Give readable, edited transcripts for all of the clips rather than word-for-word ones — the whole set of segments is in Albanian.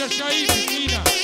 Shoqja Shaibi, Nina.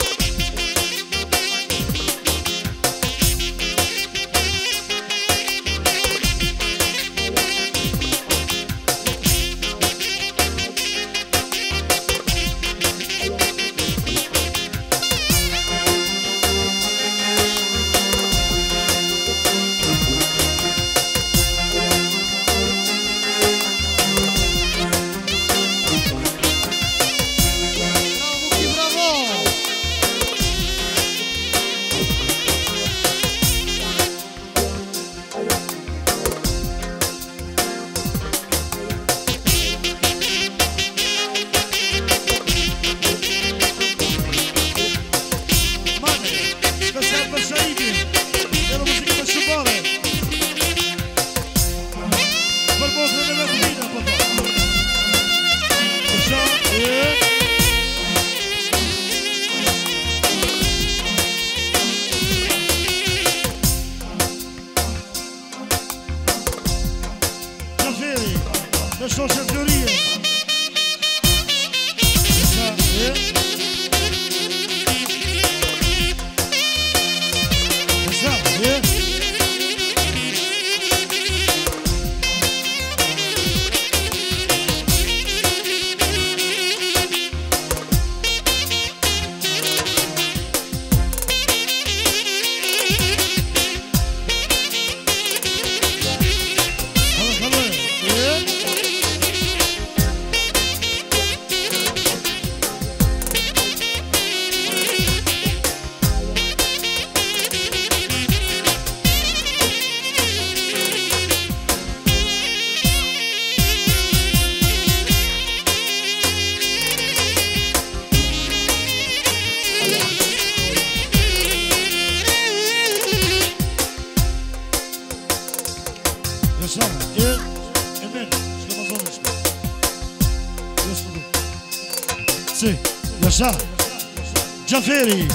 Gjaferi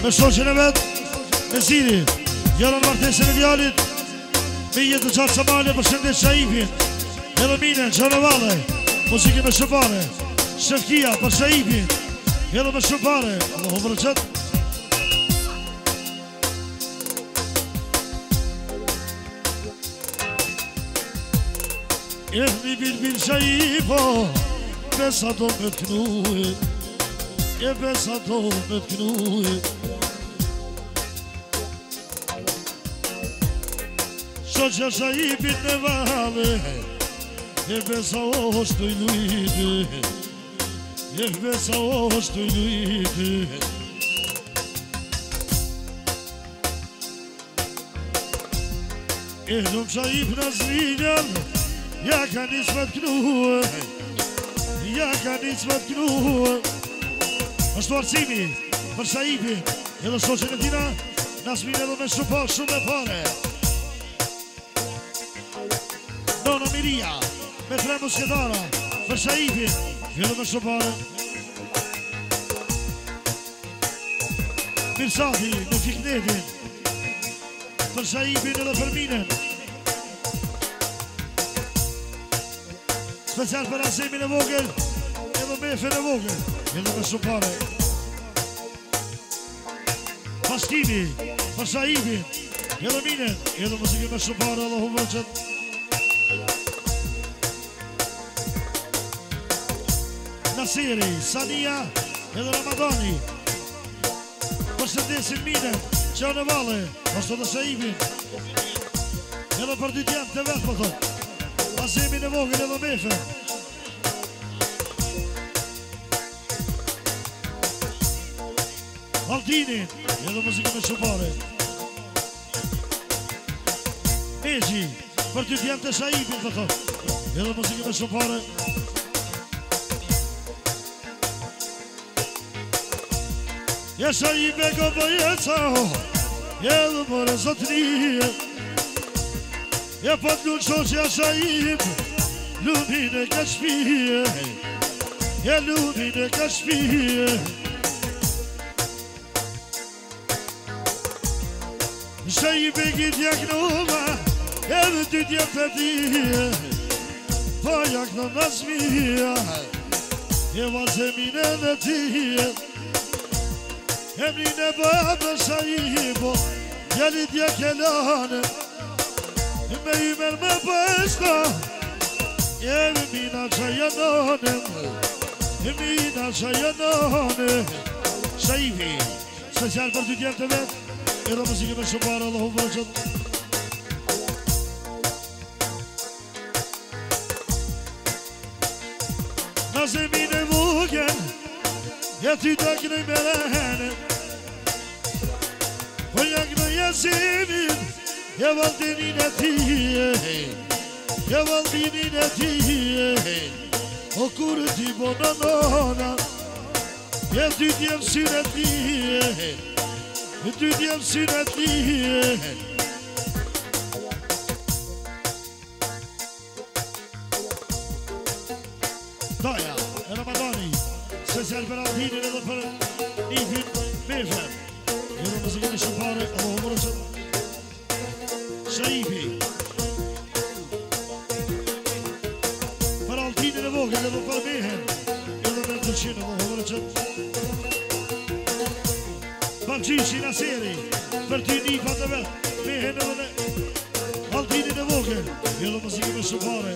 me shoqen e vetë Mesiri Gjerën martesën e djalit me jetë të qatë Samale për shëndet Shaibin Edhe Gjano Valle muzike me shëpare Shefkia për Shaibin edhe me shëpare Allahu për qëtë Ehni bil Shaibo besa do me të knuhe E besa do me të knuhe Shoqja Shaibit në vale E besa është të lujtë E besa është të lujtë E nuk Shaib në zvinjën Ja ka nisë me të knuhe Ja ka nisë me të knuhe është arcimi për Shaibi edhe shoqen e tina Nasmin edhe me shupar shumë e pare Nona Miria me 3 musketara për Shaibi edhe me shupare Mirsati me Fiknetin për Shaibin edhe për Minen Special për Asemin e vogël edhe Mefen e vogël edhe me shupare Pastimi për Shaibin edhe Minen edhe muzike me shupare Allahu vërqet Nasiri, Sania edhe Ramadani për shëndesin Minen Gjano Valle është edhe Shaibin edhe për dy tjanë të vetë për thot Asemin e vogël edhe Mefen Aldinin, edhe muzike me shupare Eji, për ty t'jem të Shaibin të thot edhe muzike me shupare Ja Shaib e go bëjeca edhe për e zotnije Ja po t'lunë shoqja Shaib lumin e ka shpije Ja lumin e ka shpije Shaib e gjithë jaknova edhe ty t'jem të tije Po jakno nësmija e vazeminen e tije Emrin e babë shajibo Djeli dje kelane Me imer me bësta Jemi mina qajanone Mina qajanone Shajivi Special për dy djerë të vetë Edhe muzikë me shumë parë Allahu vërgjët Na zemin e vogën Ja ty të kënëj me rehene Po ja kënëj e zemin Ja valdinin e tije Ja valdinin e tije O kurë ti bona nona Ja ty t'jem syne tije Ja ty t'jem syne tije Doja, e Ramadani Special për Aldinin edhe për Nifin Mefem Edhe muzikën e shëpare Allahu mërësën Shaifi Për Aldinin e vogën edhe për Mehem Edhe me tërqinë Allahu mërësën Balqishi Naseri Për ty Nifat e vetë Mehem edhe me Aldinin e vogën Edhe muzikën e shëpare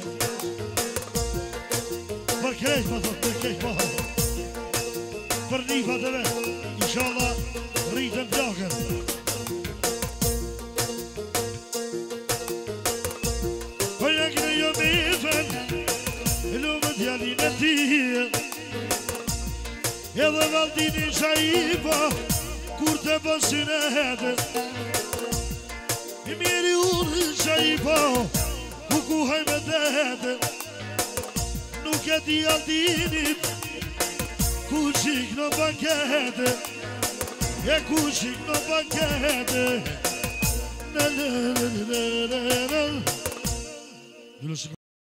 Për krejt më thot, për krejt më thot Për Nifat e vetë Inshallah rritën plakën Për jakën e jo mefen Lumë djalin e tije Edhe valdinin shaipa Kur të bësin e hete I miri unë shaipa Ku kuhaj me dete Nuk e di Aldinit Ku qik në bankete E ku qik në bankete Në